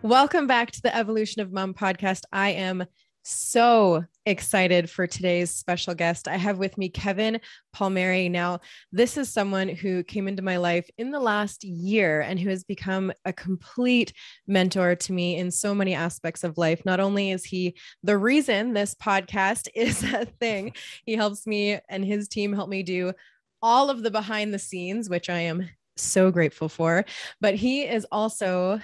Welcome back to the Evolution of Mom podcast. I am so excited for today's special guest. I have with me Kevin Palmieri. Now, this is someone who came into my life in the last year and who has become a complete mentor to me in so many aspects of life. Not only is he the reason this podcast is a thing, he helps me and his team help me do all of the behind the scenes, which I am so grateful for, but he is also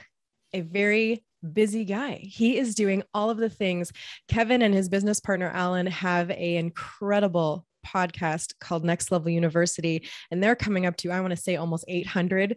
a very busy guy. He is doing all of the things. Kevin and his business partner, Alan, have an incredible podcast called Next Level University, and they're coming up to, I want to say, almost 800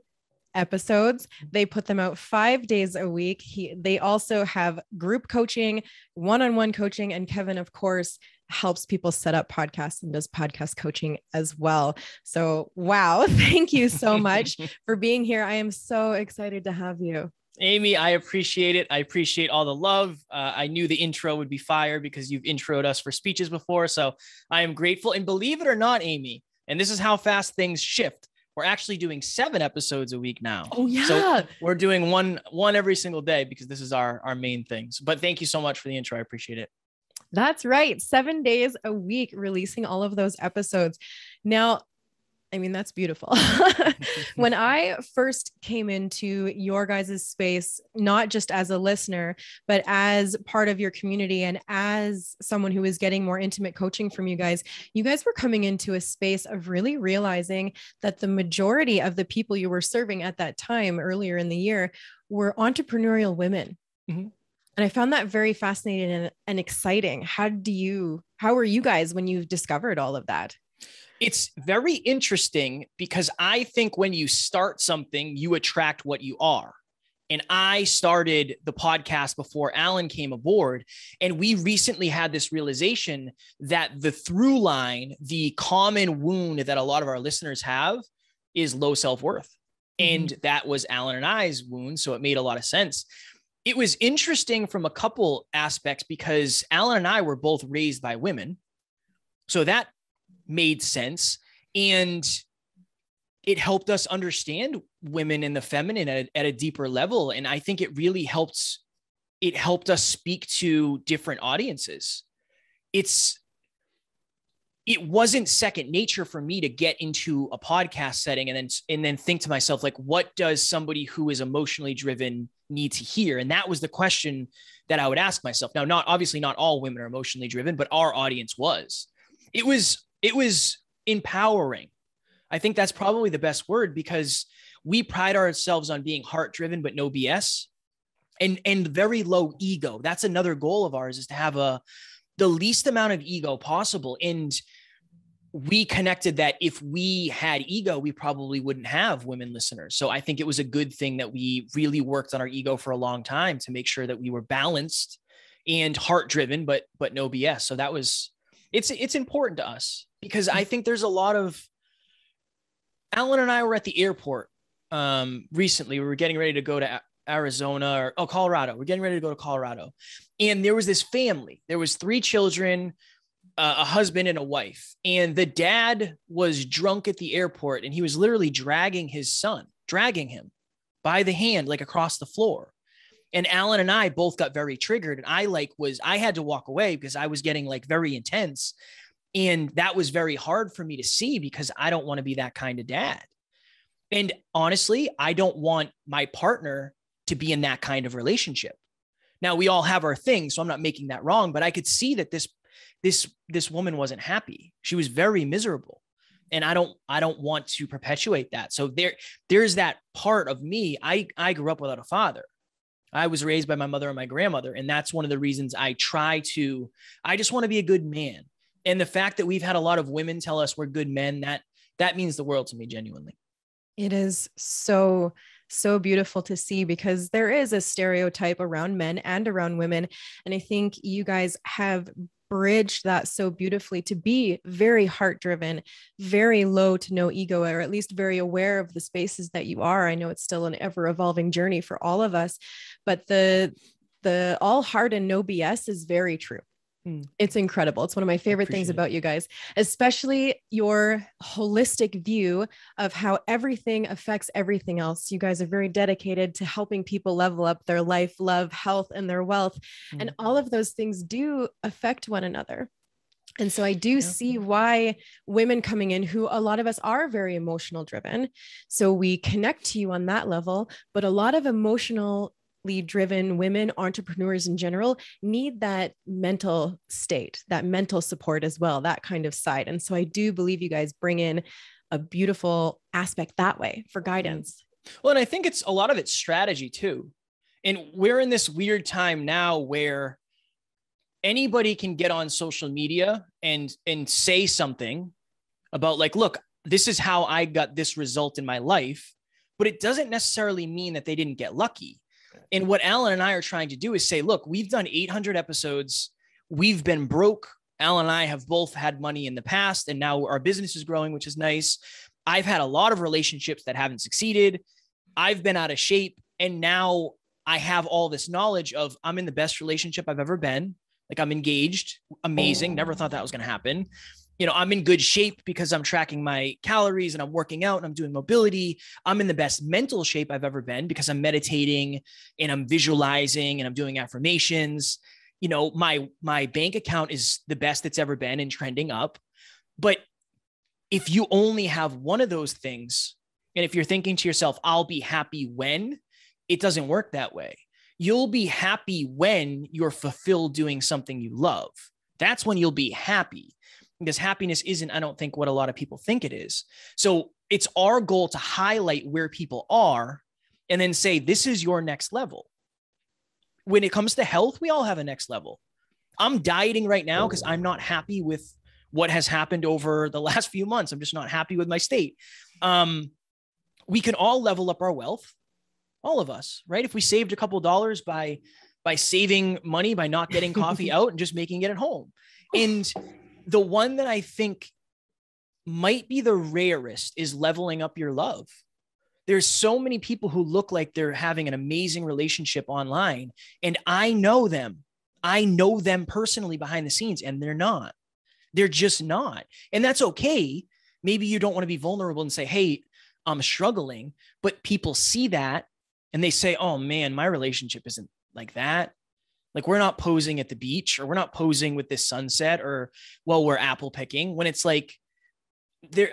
episodes. They put them out 5 days a week. They also have group coaching, one-on-one coaching, and Kevin, of course, helps people set up podcasts and does podcast coaching as well. So, wow, thank you so much for being here. I am so excited to have you. Amy, I appreciate it. I appreciate all the love. I knew the intro would be fire because you've introed us for speeches before. So I am grateful. And believe it or not, Amy, and this is how fast things shift. We're actually doing 7 episodes a week now. Oh, yeah. So we're doing one every single day because this is our main things. But thank you so much for the intro. I appreciate it. That's right. 7 days a week, releasing all of those episodes. Now, I mean, that's beautiful. When I first came into your guys' space, not just as a listener, but as part of your community and as someone who is getting more intimate coaching from you guys were coming into a space of really realizing that the majority of the people you were serving at that time earlier in the year were entrepreneurial women. Mm-hmm. And I found that very fascinating and exciting. How were you guys when you discovered all of that? It's very interesting because I think when you start something, you attract what you are. And I started the podcast before Alan came aboard. And we recently had this realization that the through line, the common wound that a lot of our listeners have is low self-worth. Mm-hmm. And that was Alan and I's wound. So it made a lot of sense. It was interesting from a couple aspects because Alan and I were both raised by women. So that made sense. And it helped us understand women and the feminine at a deeper level. And I think it really helped us speak to different audiences. It wasn't second nature for me to get into a podcast setting and then think to myself, like, what does somebody who is emotionally driven need to hear? And that was the question that I would ask myself. Now, obviously not all women are emotionally driven, but our audience was. It was empowering. I think that's probably the best word because we pride ourselves on being heart driven, but no BS and very low ego. That's another goal of ours, is to have the least amount of ego possible. And we connected that if we had ego, we probably wouldn't have women listeners. So I think it was a good thing that we really worked on our ego for a long time to make sure that we were balanced and heart driven, but no BS. So that was, it's important to us because I think there's a lot of, Alan and I were at the airport recently. We were getting ready to go to Colorado. We're getting ready to go to Colorado. And there was this family. There was 3 children, a husband and a wife. And the dad was drunk at the airport and he was literally dragging him by the hand, like across the floor. And Alan and I both got very triggered. And I had to walk away because I was getting like very intense. And that was very hard for me to see because I don't want to be that kind of dad. And honestly, I don't want my partner to be in that kind of relationship. Now we all have our things, so I'm not making that wrong, but I could see that this woman wasn't happy. She was very miserable. And I don't want to perpetuate that. So there's that part of me. I grew up without a father. I was raised by my mother and my grandmother. And that's one of the reasons I just want to be a good man. And the fact that we've had a lot of women tell us we're good men, that means the world to me, genuinely. It is so, so beautiful to see because there is a stereotype around men and around women. And I think you guys have bridged that so beautifully to be very heart-driven, very low to no ego, or at least very aware of the spaces that you are. I know it's still an ever-evolving journey for all of us, but the all heart and no BS is very true. It's incredible. It's one of my favorite things about you guys, especially your holistic view of how everything affects everything else. You guys are very dedicated to helping people level up their life, love, health, and their wealth. And all of those things do affect one another. And so I do see why women coming in, who a lot of us are very emotional driven. So we connect to you on that level, but a lot of emotional driven women, entrepreneurs in general, need that mental state, that mental support as well, that kind of side. And so I do believe you guys bring in a beautiful aspect that way for guidance. Well, and I think it's a lot of it's strategy too. And we're in this weird time now where anybody can get on social media and say something about like, look, this is how I got this result in my life, but it doesn't necessarily mean that they didn't get lucky. And what Alan and I are trying to do is say, look, we've done 800 episodes. We've been broke. Alan and I have both had money in the past, and now our business is growing, which is nice. I've had a lot of relationships that haven't succeeded. I've been out of shape. And now I have all this knowledge of I'm in the best relationship I've ever been. Like I'm engaged. Amazing. Never thought that was going to happen. You know, I'm in good shape because I'm tracking my calories and I'm working out and I'm doing mobility. I'm in the best mental shape I've ever been because I'm meditating and I'm visualizing and I'm doing affirmations. You know, my bank account is the best it's ever been and trending up. But if you only have one of those things, and if you're thinking to yourself, I'll be happy when, it doesn't work that way. You'll be happy when you're fulfilled doing something you love. That's when you'll be happy. Because happiness isn't, I don't think, what a lot of people think it is. So it's our goal to highlight where people are and then say, this is your next level. When it comes to health, we all have a next level. I'm dieting right now because I'm not happy with what has happened over the last few months. I'm just not happy with my state. We can all level up our wealth, all of us, right? If we saved a couple of dollars by saving money, by not getting coffee out and just making it at home. And the one that I think might be the rarest is leveling up your love. There's so many people who look like they're having an amazing relationship online. And I know them. I know them personally behind the scenes, and they're not. They're just not. And that's okay. Maybe you don't want to be vulnerable and say, hey, I'm struggling, but people see that and they say, oh man, my relationship isn't like that. Like we're not posing at the beach, or we're not posing with this sunset, or while we're apple picking, when it's like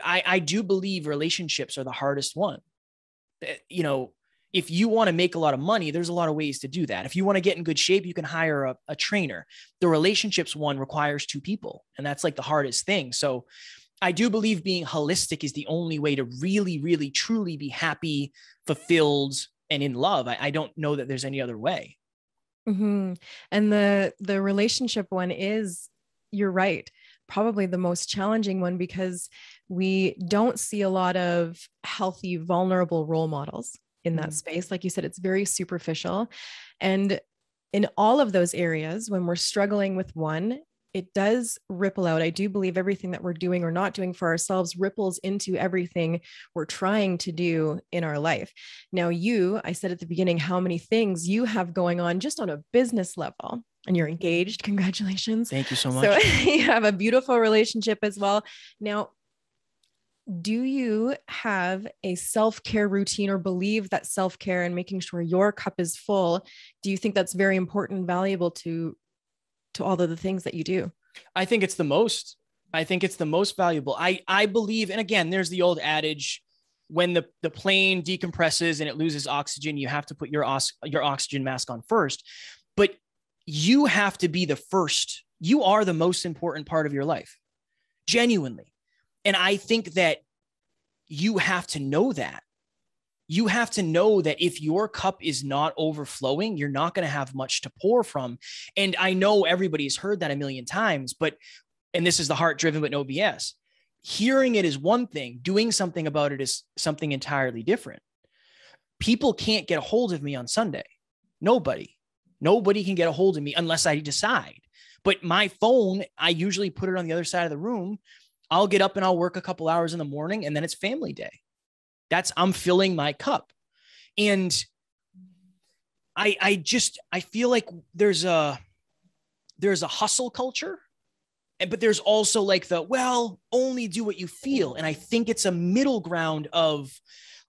I do believe relationships are the hardest one. You know, if you want to make a lot of money, there's a lot of ways to do that. If you want to get in good shape, you can hire a trainer. The relationships one requires two people, and that's like the hardest thing. So I do believe being holistic is the only way to really, really, truly be happy, fulfilled, and in love. I don't know that there's any other way. Mm-hmm. And the relationship one is, you're right, probably the most challenging one, because we don't see a lot of healthy, vulnerable role models in that space. Like you said, it's very superficial. And in all of those areas, when we're struggling with one, it does ripple out. I do believe everything that we're doing or not doing for ourselves ripples into everything we're trying to do in our life. Now, I said at the beginning, how many things you have going on just on a business level, and you're engaged. Congratulations. Thank you so much. So you have a beautiful relationship as well. Now, do you have a self-care routine, or believe that self-care and making sure your cup is full, do you think that's very important and valuable to all of the things that you do? I think it's the most valuable. I believe, and again, there's the old adage, when the plane decompresses and it loses oxygen, you have to put your oxygen mask on first, but you have to be the first. You are the most important part of your life, genuinely. And I think that you have to know that. You have to know that if your cup is not overflowing, you're not going to have much to pour from. And I know everybody's heard that a million times, and this is the heart driven, but no BS. Hearing it is one thing. Doing something about it is something entirely different. People can't get a hold of me on Sunday. Nobody can get a hold of me unless I decide. But my phone, I usually put it on the other side of the room. I'll get up and I'll work a couple hours in the morning, and then it's family day. I'm filling my cup. And I feel like there's a there's a hustle culture, but there's also like only do what you feel. And I think it's a middle ground of,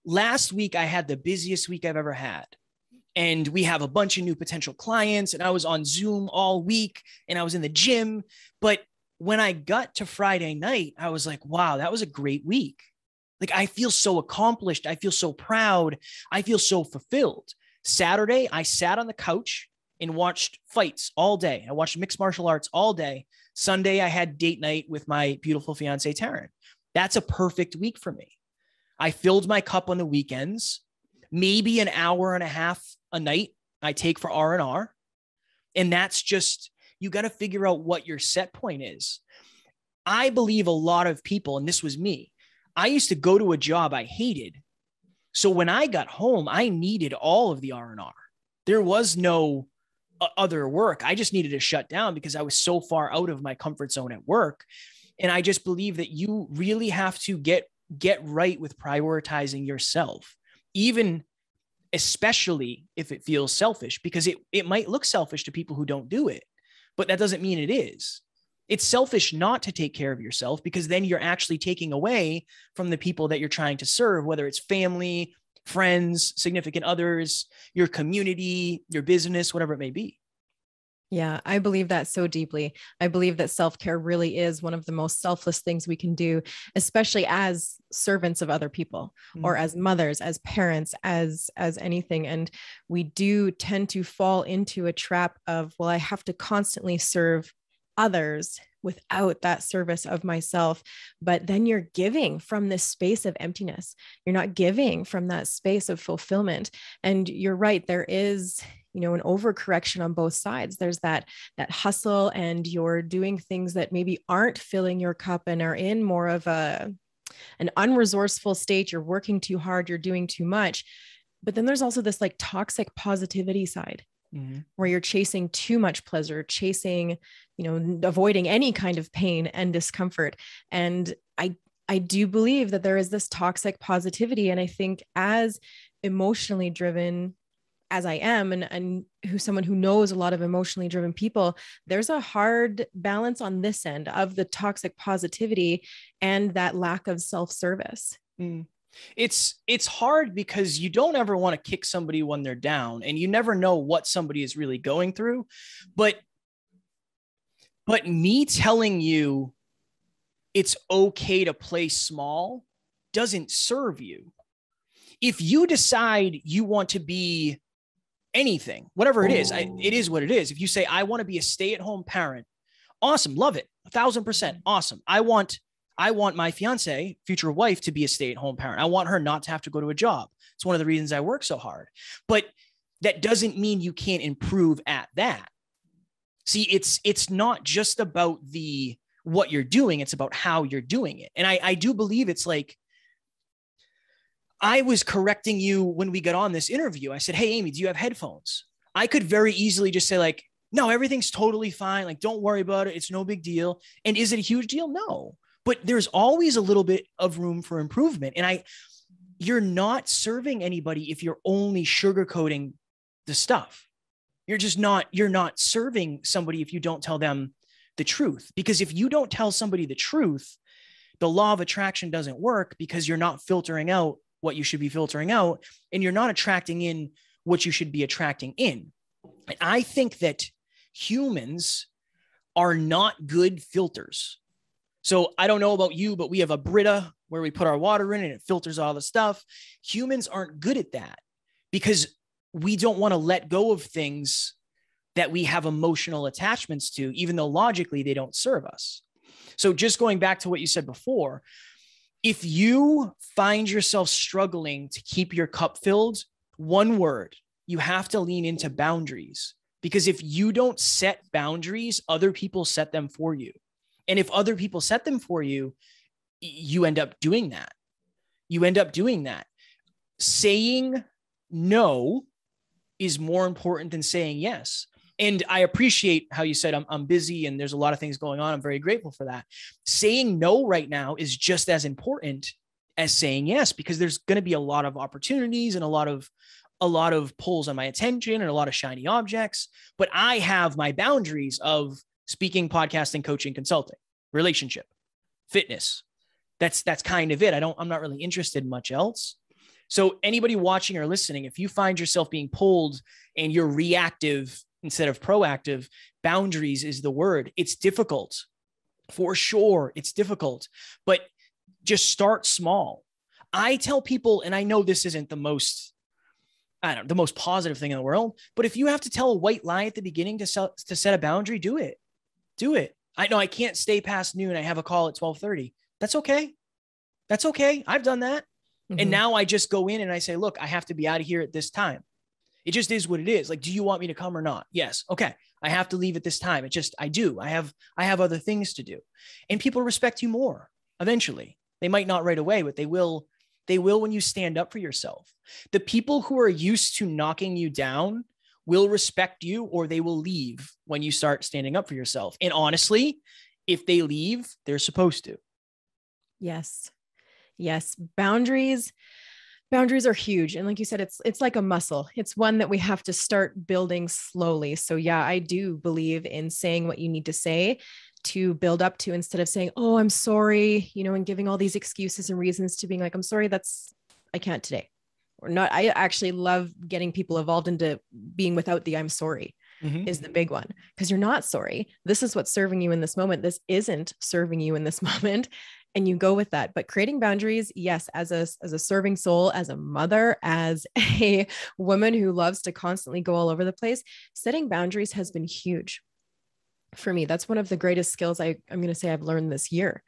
last week I had the busiest week I've ever had. And we have a bunch of new potential clients, and I was on Zoom all week and I was in the gym. But when I got to Friday night, I was like, wow, that was a great week. Like, I feel so accomplished. I feel so proud. I feel so fulfilled. Saturday, I sat on the couch and watched fights all day. I watched mixed martial arts all day. Sunday, I had date night with my beautiful fiance, Taryn. That's a perfect week for me. I filled my cup on the weekends, maybe an hour and a half a night I take for R&R. And that's just, you got to figure out what your set point is. I believe a lot of people, and this was me, I used to go to a job I hated. So when I got home, I needed all of the R&R. There was no other work. I just needed to shut down because I was so far out of my comfort zone at work. And I just believe that you really have to get right with prioritizing yourself, even especially if it feels selfish, because it might look selfish to people who don't do it, but that doesn't mean it is. It's selfish not to take care of yourself, because then you're actually taking away from the people that you're trying to serve, whether it's family, friends, significant others, your community, your business, whatever it may be. Yeah, I believe that so deeply. I believe that self-care really is one of the most selfless things we can do, especially as servants of other people, or as mothers, as parents, as anything. And we do tend to fall into a trap of, well, I have to constantly serve others without that service of myself. But then you're giving from this space of emptiness. You're not giving from that space of fulfillment. And you're right, there is, an overcorrection on both sides. There's that hustle, and you're doing things that maybe aren't filling your cup and are in more of an unresourceful state. You're working too hard, you're doing too much. But then there's also this like toxic positivity side, where you're chasing too much pleasure, chasing, avoiding any kind of pain and discomfort. And I do believe that there is this toxic positivity. And I think as emotionally driven as I am, and someone who knows a lot of emotionally driven people, there's a hard balance on this end of the toxic positivity and that lack of self-service. It's hard because you don't ever want to kick somebody when they're down, and you never know what somebody is really going through. But me telling you it's okay to play small doesn't serve you. If you decide you want to be anything, whatever it is, it is what it is. If you say, I want to be a stay-at-home parent, awesome. Love it. 1,000%. Awesome. I want my fiance, future wife, to be a stay-at-home parent. I want her not to have to go to a job. It's one of the reasons I work so hard. But that doesn't mean you can't improve at that. See, it's not just about what you're doing. It's about how you're doing it. And I do believe it's like, I was correcting you when we got on this interview. I said, hey, Amy, do you have headphones? I could very easily just say like, no, everything's totally fine. Like, don't worry about it. It's no big deal. And is it a huge deal? No, but there's always a little bit of room for improvement. And you're not serving anybody if you're only sugarcoating the stuff. You're not serving somebody if you don't tell them the truth. Because if you don't tell somebody the truth, the law of attraction doesn't work, because you're not filtering out what you should be filtering out, and you're not attracting in what you should be attracting in. And I think that humans are not good filters. So I don't know about you, but we have a Brita where we put our water in and it filters all the stuff. Humans aren't good at that, because we don't want to let go of things that we have emotional attachments to, even though logically they don't serve us. So just going back to what you said before, if you find yourself struggling to keep your cup filled, one word, you have to lean into boundaries. Because if you don't set boundaries, other people set them for you. And if other people set them for you, you end up doing that. Saying no is more important than saying yes. And I appreciate how you said, I'm busy and there's a lot of things going on. I'm very grateful for that. Saying no right now is just as important as saying yes, because there's going to be a lot of opportunities and a lot of a lot of pulls on my attention and a lot of shiny objects, but I have my boundaries of speaking, podcasting, coaching, consulting, relationship, fitness. That's kind of it. I'm not really interested in much else. So anybody watching or listening, if you find yourself being pulled and you're reactive instead of proactive, boundaries is the word. It's difficult. For sure, it's difficult, but just start small. I tell people, and I know this isn't the most positive thing in the world, but if you have to tell a white lie at the beginning to set a boundary, do it. Do it. I know I can't stay past noon. I have a call at 12:30. That's okay. That's okay. I've done that. Mm-hmm. And now I just go in and I say, look, I have to be out of here at this time. It just is what it is. Like, do you want me to come or not? Yes. Okay. I have to leave at this time. I do. I have other things to do. And people respect you more eventually. They might not right away, but they will when you stand up for yourself. The people who are used to knocking you down will respect you, or they will leave when you start standing up for yourself. And honestly, if they leave, they're supposed to. Yes. Yes. Boundaries are huge. And like you said, it's like a muscle. It's one that we have to start building slowly. So yeah, I do believe in saying what you need to say to build up to, instead of saying, oh, I'm sorry, and giving all these excuses and reasons, to being like, I'm sorry, I can't today. Or not. I actually love getting people evolved into being without the I'm sorry. Mm-hmm. Is the big one, because you're not sorry. This is what's serving you in this moment. This isn't serving you in this moment. And you go with that. But creating boundaries, yes, as a serving soul, as a mother, as a woman who loves to constantly go all over the place, setting boundaries has been huge for me. That's one of the greatest skills I'm going to say I've learned this year.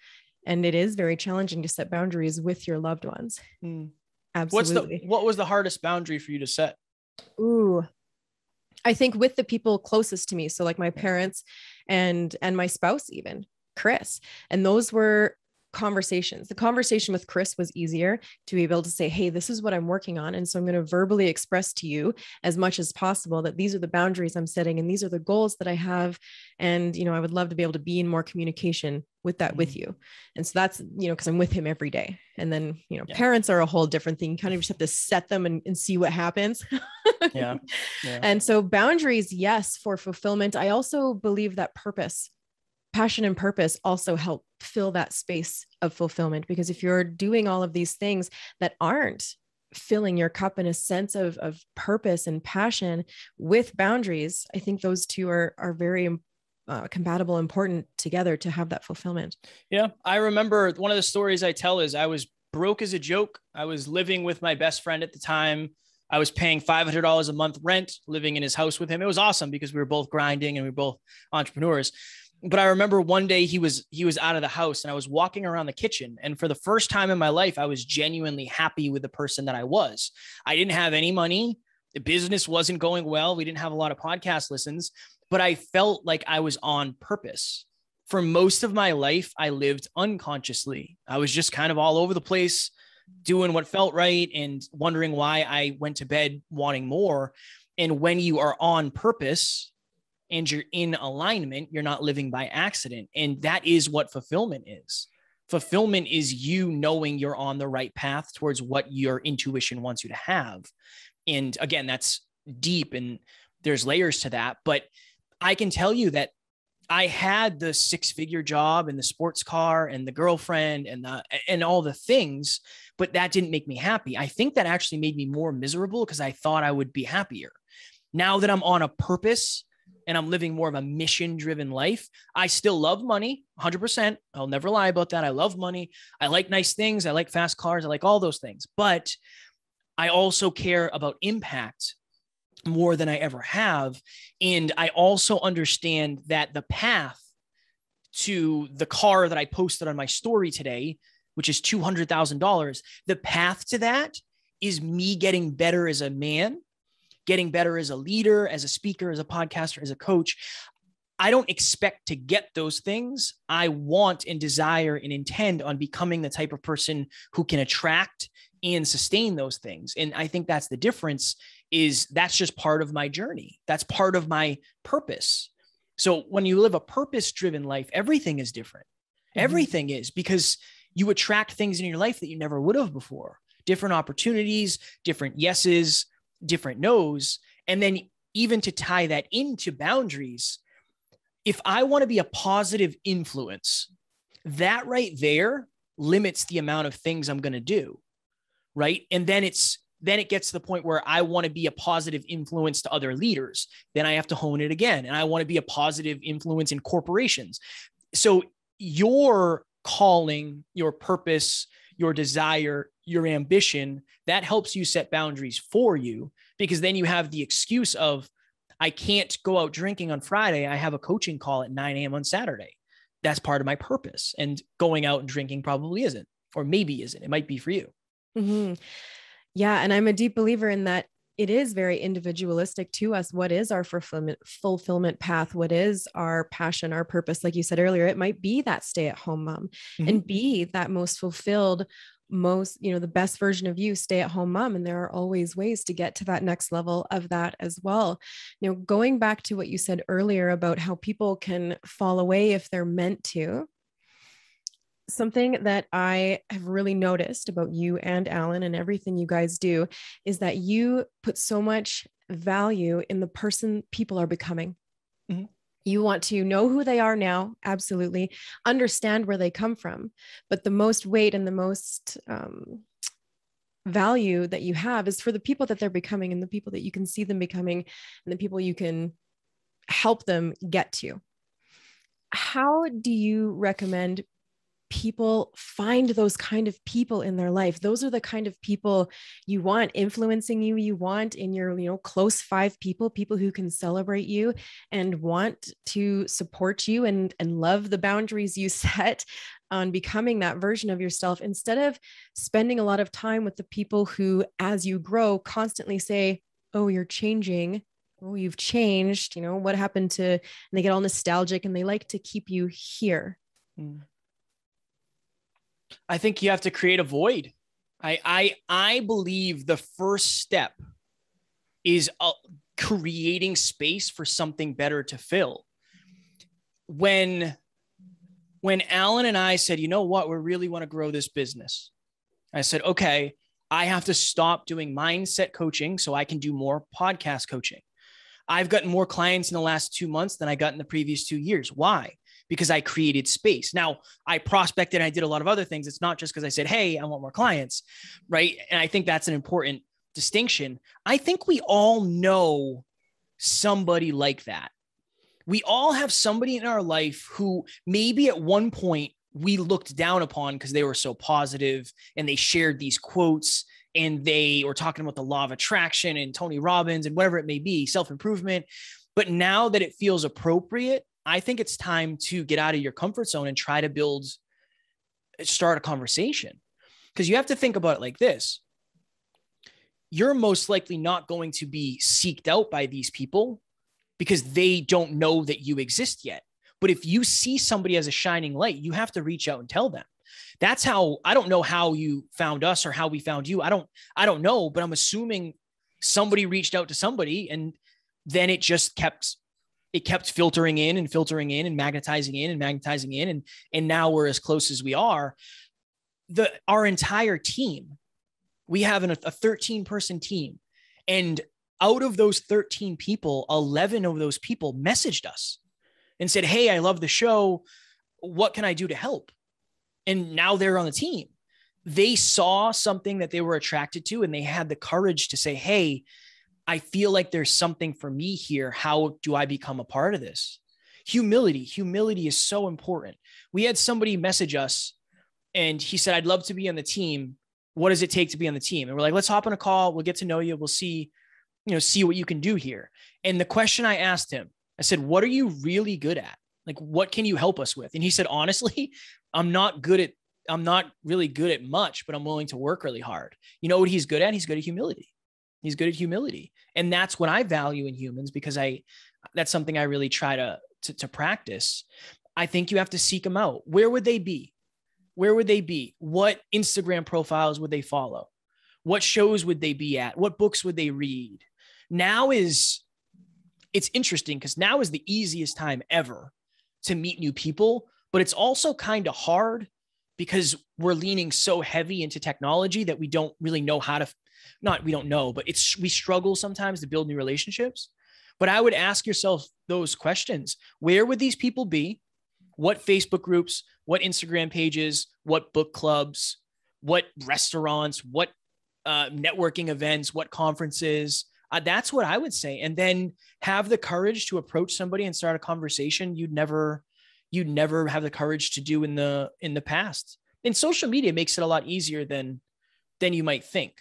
And it is very challenging to set boundaries with your loved ones. Absolutely. What was the hardest boundary for you to set? Ooh, I think with the people closest to me. So like my parents and my spouse, even Chris. And those were conversations. The conversation with Chris was easier to be able to say, hey, this is what I'm working on. And so I'm going to verbally express to you as much as possible that these are the boundaries I'm setting and these are the goals that I have. And, I would love to be able to be in more communication with that with you. And so that's, because I'm with him every day. And then, parents are a whole different thing. You kind of just have to set them and see what happens. Yeah. And so boundaries, yes, for fulfillment. I also believe that passion and purpose also help fill that space of fulfillment, because if you're doing all of these things that aren't filling your cup in a sense of purpose and passion with boundaries, I think those two are very compatible, important together to have that fulfillment. Yeah. I remember one of the stories I tell is I was broke as a joke. I was living with my best friend at the time. I was paying $500 a month rent, living in his house with him. It was awesome because we were both grinding and we were both entrepreneurs. But I remember one day he was out of the house and I was walking around the kitchen. And for the first time in my life, I was genuinely happy with the person that I was. I didn't have any money. The business wasn't going well. We didn't have a lot of podcast listens, but I felt like I was on purpose. For most of my life, I lived unconsciously. I was just kind of all over the place, doing what felt right and wondering why I went to bed wanting more. And when you are on purpose and you're in alignment, you're not living by accident. And that is what fulfillment is. Fulfillment is you knowing you're on the right path towards what your intuition wants you to have. And again, that's deep and there's layers to that. But I can tell you that I had the 6-figure job and the sports car and the girlfriend and all the things, but that didn't make me happy. I think that actually made me more miserable because I thought I would be happier. Now that I'm on a purpose and I'm living more of a mission-driven life, I still love money, 100%. I'll never lie about that. I love money. I like nice things. I like fast cars. I like all those things. But I also care about impact more than I ever have. And I also understand that the path to the car that I posted on my story today, which is $200,000, the path to that is me getting better as a man, getting better as a leader, as a speaker, as a podcaster, as a coach. I don't expect to get those things. I want and desire and intend on becoming the type of person who can attract and sustain those things. And I think that's the difference, is that's just part of my journey. That's part of my purpose. So when you live a purpose-driven life, everything is different. Mm-hmm. Everything is, because you attract things in your life that you never would have before. Different opportunities, different yeses, different no's. And then even to tie that into boundaries, if I want to be a positive influence, that right there limits the amount of things I'm going to do. Right. And then it gets to the point where I want to be a positive influence to other leaders. Then I have to hone it again. And I want to be a positive influence in corporations. So your calling, your purpose, your desire, your ambition, that helps you set boundaries for you, because then you have the excuse of, I can't go out drinking on Friday. I have a coaching call at 9 a.m. on Saturday. That's part of my purpose. And going out and drinking probably isn't, or maybe isn't. It might be for you. Mm-hmm. Yeah. And I'm a deep believer in that. It is very individualistic to us. What is our fulfillment path? What is our passion, our purpose? Like you said earlier, it might be that stay-at-home mom and be that most fulfilled, the best version of you, stay-at-home mom. And there are always ways to get to that next level of that as well. Going back to what you said earlier about how people can fall away if they're meant to. Something that I have really noticed about you and Alan and everything you guys do is that you put so much value in the person people are becoming. Mm-hmm. You want to know who they are now, absolutely, understand where they come from, but the most weight and the most value that you have is for the people that they're becoming and the people that you can see them becoming and the people you can help them get to. How do you recommend people find those kind of people in their life? Those are the kind of people you want influencing you. You want in your, close 5 people who can celebrate you and want to support you and love the boundaries you set on becoming that version of yourself, instead of spending a lot of time with the people who, as you grow, constantly say, oh, you're changing. Oh, you've changed. What happened to, and they get all nostalgic and they like to keep you here. I think you have to create a void. I believe the first step is creating space for something better to fill. When Alan and I said, you know what, we really want to grow this business, I said, okay, I have to stop doing mindset coaching so I can do more podcast coaching. I've gotten more clients in the last 2 months than I got in the previous 2 years. Why? Because I created space. Now, I prospected and I did a lot of other things. It's not just because I said, hey, I want more clients, right? And I think that's an important distinction. I think we all know somebody like that. We all have somebody in our life who maybe at one point we looked down upon because they were so positive and they shared these quotes and they were talking about the law of attraction and Tony Robbins and whatever it may be, self-improvement. But now that it feels appropriate, I think it's time to get out of your comfort zone and try to start a conversation. Because you have to think about it like this. You're most likely not going to be seeked out by these people because they don't know that you exist yet. But if you see somebody as a shining light, you have to reach out and tell them. That's how, I don't know how you found us or how we found you. I don't know, but I'm assuming somebody reached out to somebody and then it just kept filtering in and magnetizing in. And now we're as close as we are. Our entire team, we have a 13-person team. And out of those 13 people, 11 of those people messaged us and said, hey, I love the show. What can I do to help? And now they're on the team. They saw something that they were attracted to and they had the courage to say, hey, I feel like there's something for me here. How do I become a part of this? Humility is so important. We had somebody message us and he said, I'd love to be on the team. What does it take to be on the team? And we're like, let's hop on a call. We'll get to know you. We'll see what you can do here. And the question I asked him, I said, what are you really good at? Like, what can you help us with? And he said, honestly, I'm not really good at much, but I'm willing to work really hard. You know what he's good at? He's good at humility. He's good at humility. And that's what I value in humans because that's something I really try to practice. I think you have to seek them out. Where would they be? What Instagram profiles would they follow? What shows would they be at? What books would they read? It's interesting because now is the easiest time ever to meet new people, but it's also kind of hard because we're leaning so heavy into technology that we don't really know how to, not, we don't know, but we struggle sometimes to build new relationships. But I would ask yourself those questions. Where would these people be? What Facebook groups, what Instagram pages, what book clubs, what restaurants, what networking events, what conferences? That's what I would say. And then have the courage to approach somebody and start a conversation you'd never have the courage to do in the past. And social media makes it a lot easier than you might think.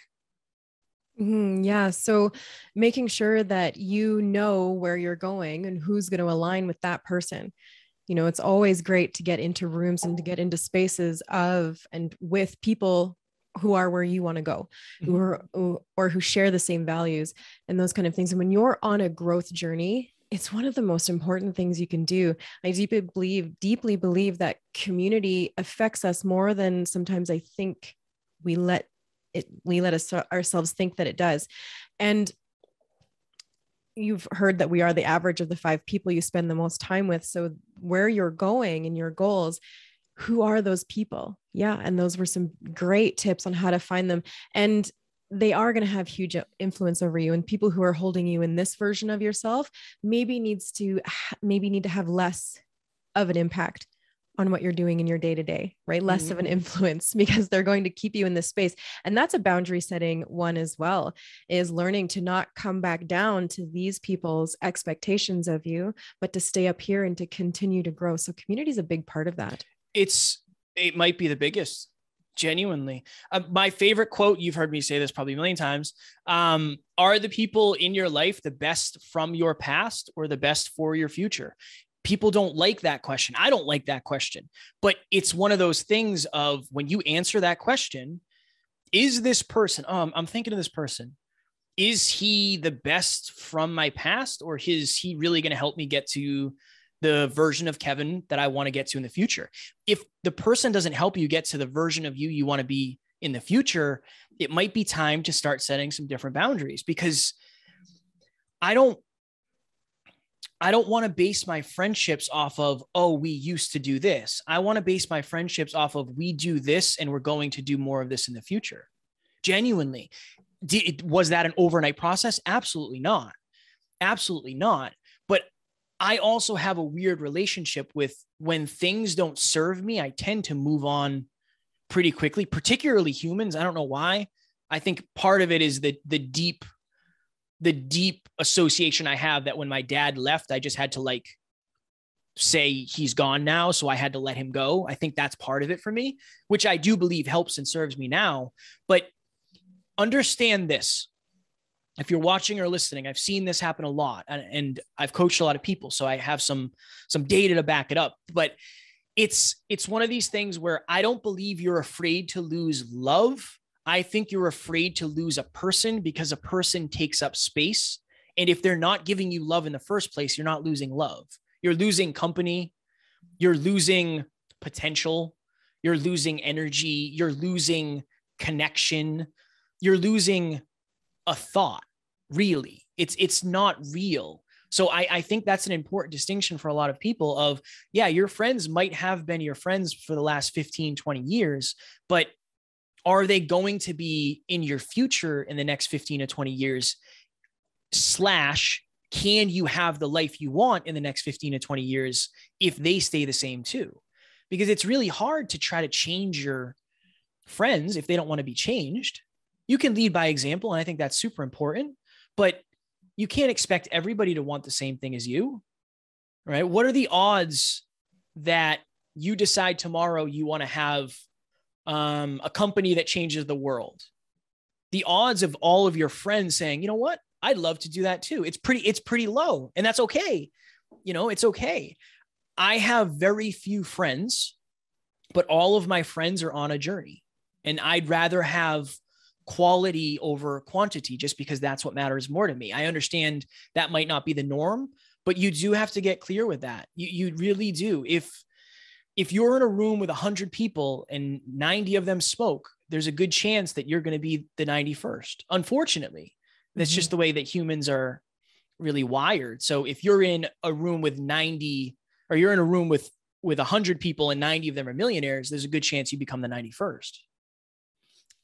Yeah. So making sure that you know where you're going and who's going to align with that person. It's always great to get into rooms and to get into spaces of and with people who are where you want to go, who share the same values and those kind of things. And when you're on a growth journey, it's one of the most important things you can do. I deeply believe that community affects us more than sometimes I think we let ourselves think that it does. And you've heard that we are the average of the 5 people you spend the most time with. So where you're going and your goals, who are those people? Yeah. And those were some great tips on how to find them. And they are going to have huge influence over you, and people who are holding you in this version of yourself maybe need to have less of an impact on what you're doing in your day-to-day, right? Less of an influence, because they're going to keep you in this space. And that's a boundary setting one as well, is learning to not come back down to these people's expectations of you, but to stay up here and to continue to grow. So community is a big part of that. It might be the biggest, genuinely. My favorite quote, you've heard me say this probably a million times. Are the people in your life the best from your past or the best for your future? People don't like that question. I don't like that question, but it's one of those things of when you answer that question, is this person, I'm thinking of this person. Is he the best from my past, or is he really going to help me get to the version of Kevin that I want to get to in the future? If the person doesn't help you get to the version of you want to be in the future, it might be time to start setting some different boundaries, because I don't want to base my friendships off of, oh, we used to do this. I want to base my friendships off of, we do this and we're going to do more of this in the future. Genuinely. Was that an overnight process? Absolutely not. Absolutely not. But I also have a weird relationship with, when things don't serve me, I tend to move on pretty quickly, particularly humans. I don't know why. I think part of it is the deep association I have that when my dad left, I just had to say he's gone now. So I had to let him go. I think that's part of it for me, which I do believe helps and serves me now. But understand this. If you're watching or listening, I've seen this happen a lot, and I've coached a lot of people. So I have some data to back it up, but it's one of these things where I don't believe you're afraid to lose love. I think you're afraid to lose a person, because a person takes up space. And if they're not giving you love in the first place, you're not losing love. You're losing company. You're losing potential. You're losing energy. You're losing connection. You're losing a thought, really. It's not real. So I think that's an important distinction for a lot of people of, yeah, your friends might have been your friends for the last 15, 20 years, but are they going to be in your future in the next 15 to 20 years? / can you have the life you want in the next 15 to 20 years if they stay the same too? Because it's really hard to try to change your friends if they don't want to be changed. You can lead by example, and I think that's super important, but you can't expect everybody to want the same thing as you, right? What are the odds that you decide tomorrow you want to have a company that changes the world? The odds of all of your friends saying, you know what, I'd love to do that too, it's pretty low, and that's okay. It's okay. I have very few friends, but all of my friends are on a journey, and I'd rather have quality over quantity, just because that's what matters more to me. I understand that might not be the norm, but you do have to get clear with that. You really do. If you're in a room with 100 people and 90 of them smoke, there's a good chance that you're going to be the 91st. Unfortunately, that's just the way that humans are really wired. So if you're in a room with 90, or you're in a room with with 100 people and 90 of them are millionaires, there's a good chance you become the 91st.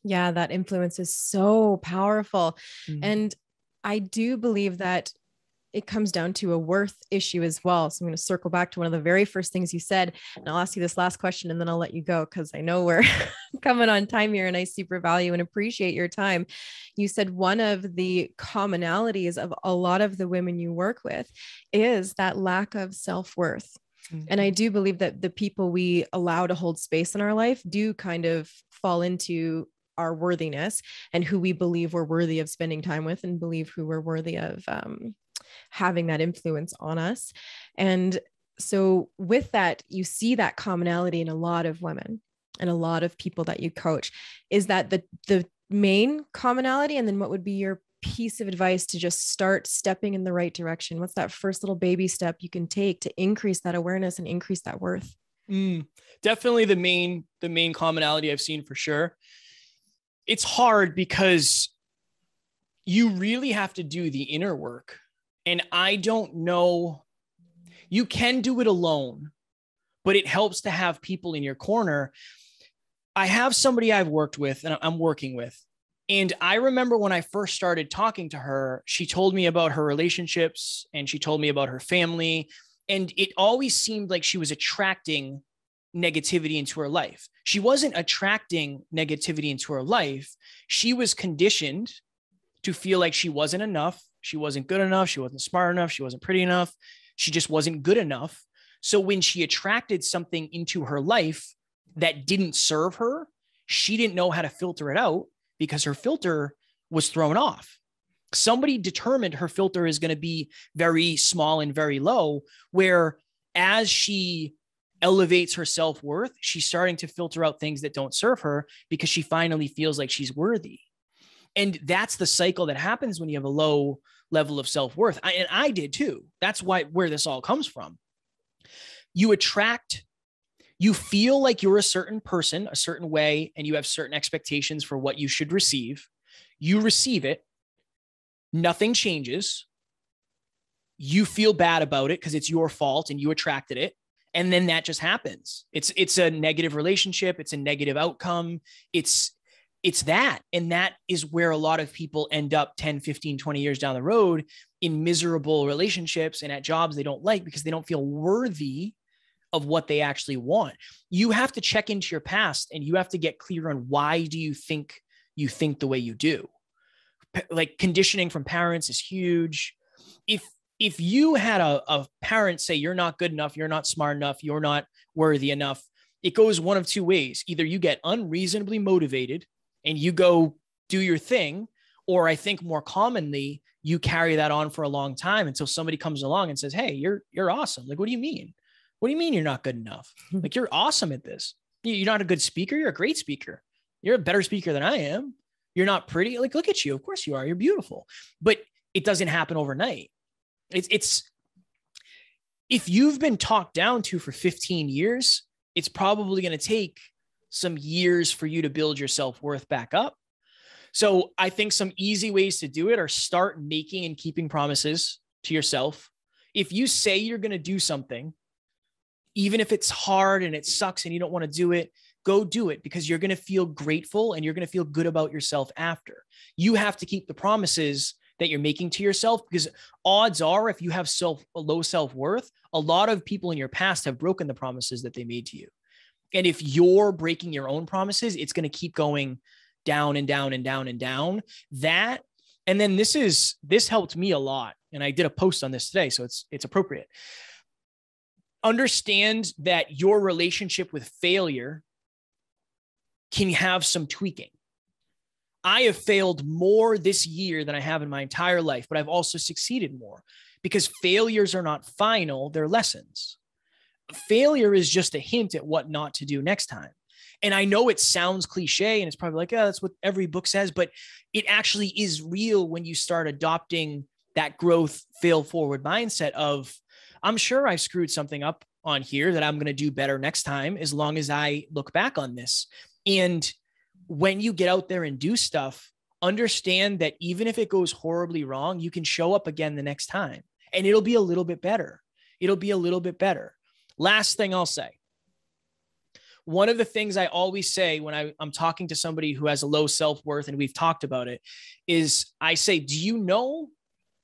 Yeah, that influence is so powerful. Mm-hmm. And I do believe that it comes down to a worth issue as well. So I'm going to circle back to one of the very first things you said, and I'll ask you this last question and then I'll let you go, because I know we're coming on time here and I super value and appreciate your time. You said one of the commonalities of a lot of the women you work with is that lack of self-worth. Mm-hmm. And I do believe that the people we allow to hold space in our life do kind of fall into our worthiness and who we believe we're worthy of spending time with and believe who we're worthy of having that influence on us. And so with that, you see that commonality in a lot of women and a lot of people that you coach. Is that the main commonality? And then what would be your piece of advice to just start stepping in the right direction? What's that first little baby step you can take to increase that awareness and increase that worth? Definitely the main commonality I've seen for sure. It's hard because you really have to do the inner work. And I don't know, you can do it alone, but it helps to have people in your corner. I have somebody I've worked with and I'm working with. And I remember when I first started talking to her, she told me about her relationships and she told me about her family. And it always seemed like she was attracting negativity into her life. She wasn't attracting negativity into her life. She was conditioned to feel like she wasn't enough. She wasn't good enough. She wasn't smart enough. She wasn't pretty enough. She just wasn't good enough. So when she attracted something into her life that didn't serve her, she didn't know how to filter it out because her filter was thrown off. Somebody determined her filter is going to be very small and very low, where as she elevates her self-worth, she's starting to filter out things that don't serve her because she finally feels like she's worthy. And that's the cycle that happens when you have a low level of self-worth. And I did too. That's where this all comes from. You feel like you're a certain person, a certain way, and you have certain expectations for what you should receive. You receive it. Nothing changes. You feel bad about it because it's your fault and you attracted it. And then that just happens. It's a negative relationship. It's a negative outcome. It's that. And that is where a lot of people end up 10, 15, 20 years down the road in miserable relationships and at jobs they don't like because they don't feel worthy of what they actually want. You have to check into your past and you have to get clear on why do you think the way you do. Like conditioning from parents is huge. If you had a parent say, you're not good enough, you're not smart enough, you're not worthy enough, it goes one of two ways. Either you get unreasonably motivated and you go do your thing, or I think more commonly, you carry that on for a long time until somebody comes along and says, hey, you're awesome. Like, what do you mean? What do you mean you're not good enough? Like, you're awesome at this. You're not a good speaker. You're a great speaker. You're a better speaker than I am. You're not pretty. Like, look at you. Of course you are. You're beautiful. But it doesn't happen overnight. It's if you've been talked down to for 15 years, it's probably going to take some years for you to build your self-worth back up. So I think some easy ways to do it are start making and keeping promises to yourself. If you say you're going to do something, even if it's hard and it sucks and you don't want to do it, go do it because you're going to feel grateful and you're going to feel good about yourself after. You have to keep the promises that you're making to yourself because odds are if you have low self-worth, a lot of people in your past have broken the promises that they made to you. And if you're breaking your own promises, it's going to keep going down and down and down and down. That, and then this helped me a lot. And I did a post on this today, so it's appropriate. Understand that your relationship with failure can have some tweaking. I have failed more this year than I have in my entire life, but I've also succeeded more because failures are not final, they're lessons. Failure is just a hint at what not to do next time. And I know it sounds cliche and it's probably like, oh, that's what every book says, but it actually is real when you start adopting that growth, fail forward mindset of, I'm sure I screwed something up on here that I'm going to do better next time as long as I look back on this. And when you get out there and do stuff, understand that even if it goes horribly wrong, you can show up again the next time and it'll be a little bit better. It'll be a little bit better. Last thing I'll say. One of the things I always say when I'm talking to somebody who has a low self-worth, and we've talked about it, is I say, do you know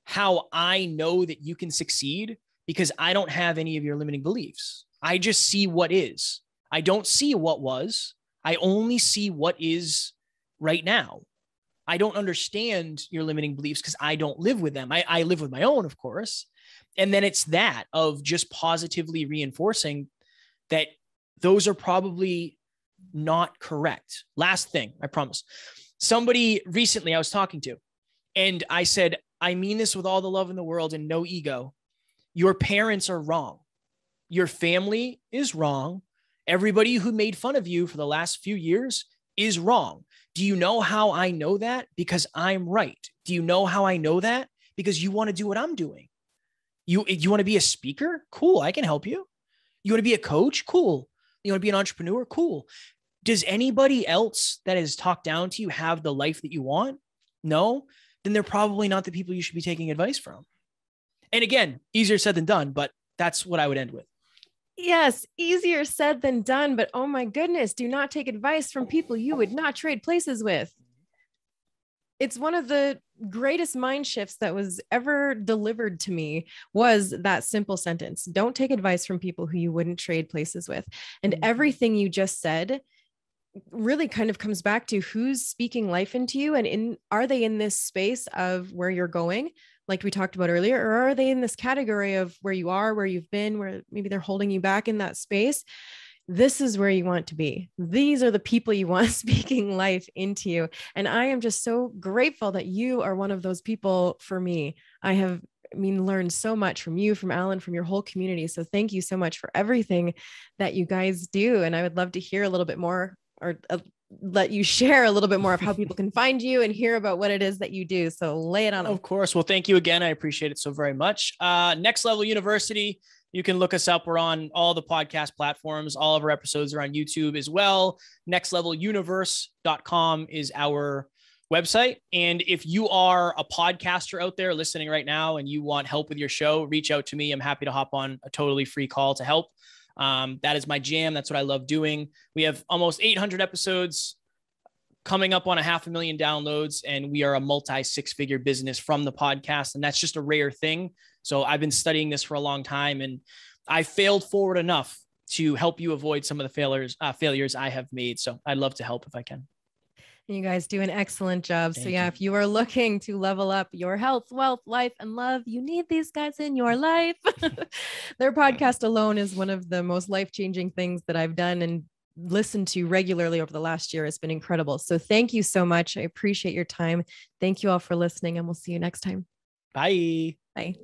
how I know that you can succeed? Because I don't have any of your limiting beliefs. I just see what is. I don't see what was. I only see what is right now. I don't understand your limiting beliefs because I don't live with them. I live with my own, of course. And then it's that of just positively reinforcing that those are probably not correct. Last thing, I promise. Somebody recently I was talking to, and I said, I mean this with all the love in the world and no ego. Your parents are wrong. Your family is wrong. Everybody who made fun of you for the last few years is wrong. Do you know how I know that? Because I'm right. Do you know how I know that? Because you want to do what I'm doing. You want to be a speaker? Cool. I can help you. You want to be a coach? Cool. You want to be an entrepreneur? Cool. Does anybody else that has talked down to you have the life that you want? No. Then they're probably not the people you should be taking advice from. And again, easier said than done, but that's what I would end with. Yes, easier said than done, but oh my goodness, do not take advice from people you would not trade places with. It's one of the greatest mind shifts that was ever delivered to me was that simple sentence. Don't take advice from people who you wouldn't trade places with. And everything you just said really kind of comes back to who's speaking life into you, and are they in this space of where you're going, like we talked about earlier, or are they in this category of where you are, where you've been, where maybe they're holding you back in that space? This is where you want to be. These are the people you want speaking life into you. And I am just so grateful that you are one of those people for me. Learned so much from you, from Alan, from your whole community. So thank you so much for everything that you guys do. And I would love to hear a little bit more, or let you share a little bit more of how people can find you and hear about what it is that you do. So lay it on them. Of course. Well, thank you again. I appreciate it so very much. Next Level University. You can look us up. We're on all the podcast platforms. All of our episodes are on YouTube as well. nextleveluniverse.com is our website. And if you are a podcaster out there listening right now and you want help with your show, reach out to me. I'm happy to hop on a totally free call to help. That is my jam. That's what I love doing. We have almost 800 episodes coming up on 500,000 downloads, and we are a multi-six-figure business from the podcast. And that's just a rare thing. So I've been studying this for a long time, and I failed forward enough to help you avoid some of the failures I have made. So I'd love to help if I can. You guys do an excellent job. Thank so you. If you are looking to level up your health, wealth, life, and love, you need these guys in your life. Their podcast alone is one of the most life-changing things that I've done and listened to regularly over the last year. It's been incredible. So thank you so much. I appreciate your time. Thank you all for listening, and we'll see you next time. Bye. Bye.